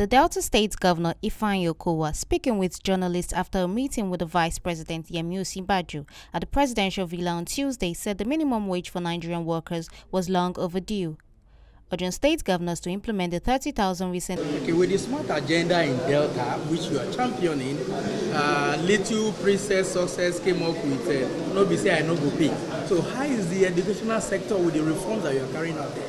The Delta State Governor Ifeanyi Okowa, speaking with journalists after a meeting with the Vice President Yemi Osinbajo at the presidential villa on Tuesday, said the minimum wage for Nigerian workers was long overdue, urging state governors to implement the 30,000 recent. Okay, with the smart agenda in Delta, which you are championing, Little Princess Success came up with no be say I no go pay. So how is the educational sector with the reforms that you are carrying out there?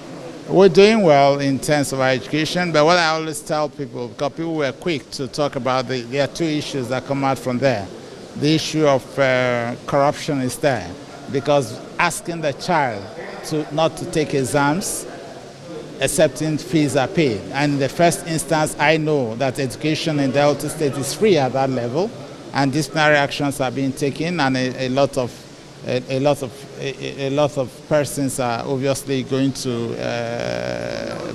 We're doing well in terms of our education, but what I always tell people, because people were quick to talk about, there are two issues that come out from there. The issue of corruption is there, because asking the child not to take exams, accepting fees are paid. And in the first instance, I know that education in Delta State is free at that level, and disciplinary actions are being taken, and a lot of persons are obviously going to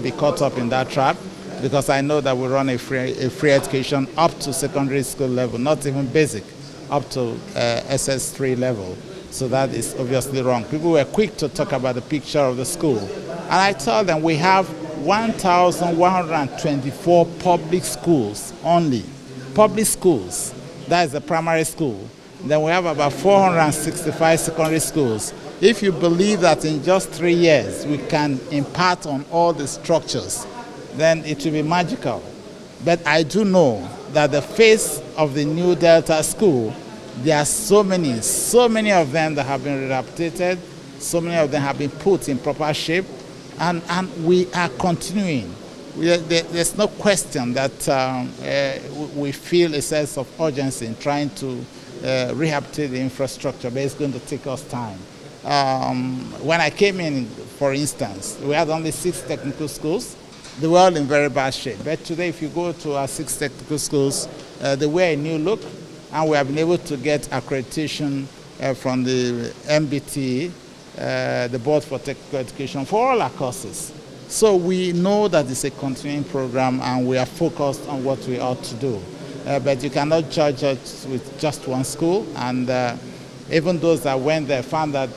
be caught up in that trap, because I know that we run a free education up to secondary school level, not even basic, up to SS3 level. So that is obviously wrong. People were quick to talk about the picture of the school. And I told them we have 1,124 public schools only. Public schools, that is the primary school. Then we have about 465 secondary schools. If you believe that in just 3 years we can impart on all the structures, then it will be magical. But I do know that the face of the new Delta school, there are so many of them that have been rehabilitated, so many of them have been put in proper shape, and we are continuing. There's no question that we feel a sense of urgency in trying to rehabilitate the infrastructure, but it's going to take us time. When I came in, for instance, we had only 6 technical schools. They were all in very bad shape. But today, if you go to our 6 technical schools, they wear a new look, and we have been able to get accreditation from the MBT, the Board for Technical Education, for all our courses. So we know that it's a continuing program, and we are focused on what we ought to do. But you cannot judge us with just one school, and even those that went there found that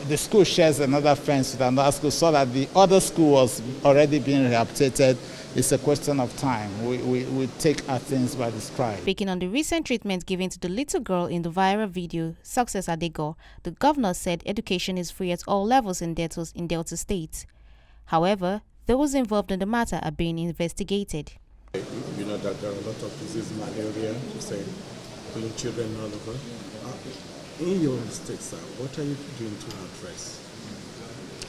the school shares another fence with another school, so that the other school was already being rehabilitated. It's a question of time. We take our things by the stride. Speaking on the recent treatment given to the little girl in the viral video, Success Adego, the governor said education is free at all levels in Delta State. However, those involved in the matter are being investigated. You know that there are a lot of diseases, malaria, you say, killing children all over. In your state, sir, what are you doing to address?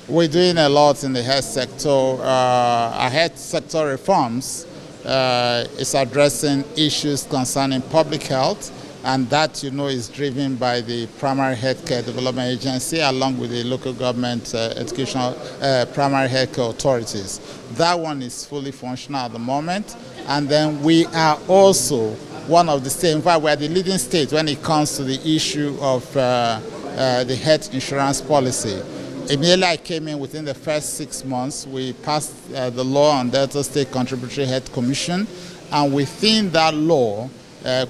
We're doing a lot in the health sector. Our health sector reforms is addressing issues concerning public health, and that, you know, is driven by the Primary Healthcare Development Agency along with the local government educational primary healthcare authorities. That one is fully functional at the moment, and then we are also one of the states. In fact, we are the leading state when it comes to the issue of the health insurance policy. Immediately I came in, within the first 6 months, we passed the law on Delta State Contributory Health Commission, and within that law,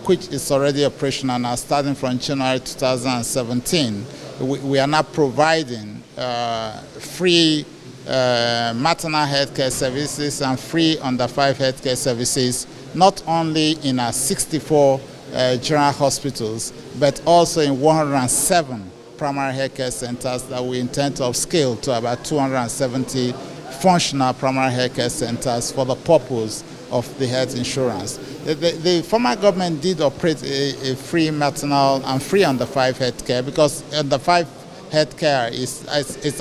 which is already operational now, starting from January 2017, we are now providing free maternal healthcare services and free under-5 healthcare services, not only in our 64 general hospitals, but also in 107 primary healthcare centers that we intend to upscale to about 270 functional primary healthcare centers for the purpose of the health insurance. The former government did operate a free maternal and free under-5 healthcare, because under-5 healthcare is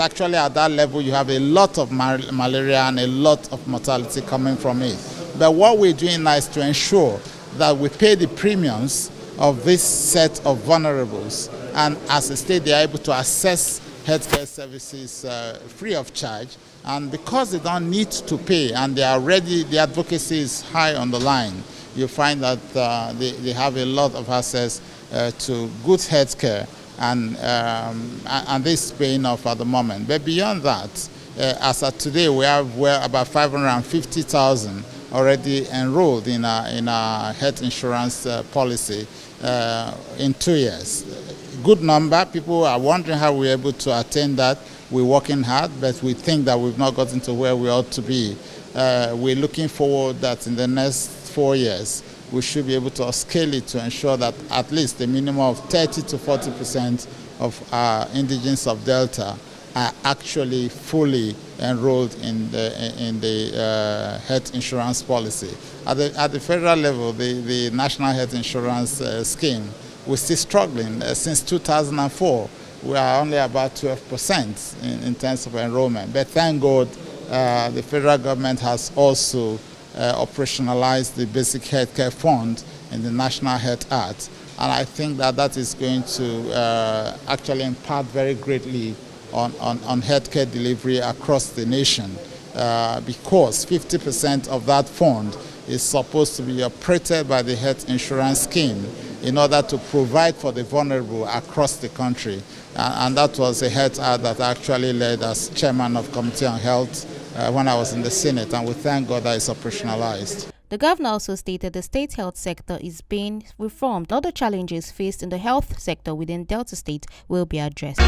actually at that level you have a lot of malaria and a lot of mortality coming from it. But what we're doing now is to ensure that we pay the premiums of this set of vulnerables, and as a state they are able to access healthcare services free of charge. And because they don't need to pay and they are ready, the advocacy is high on the line, you find that they have a lot of access to good healthcare, and this is paying off at the moment. But beyond that, as of today, we're about 550,000 already enrolled in our health insurance policy in 2 years. Good number. People are wondering how we're able to attain that. We're working hard, but we think that we've not gotten to where we ought to be. We're looking forward that in the next 4 years, we should be able to scale it to ensure that at least a minimum of 30 to 40% of our indigents of Delta are actually fully enrolled in the health insurance policy. At the federal level, the National Health Insurance Scheme, we're still struggling. Since 2004, we are only about 12% in terms of enrollment. But thank God, the federal government has also operationalized the Basic Healthcare Fund in the National Health Act. And I think that that is going to actually impact very greatly on healthcare delivery across the nation, because 50% of that fund is supposed to be operated by the health insurance scheme in order to provide for the vulnerable across the country. And that was a health act that I actually led as chairman of Committee on Health when I was in the Senate, and we thank God that it's operationalized. The governor also stated the state health sector is being reformed. Other challenges faced in the health sector within Delta State will be addressed.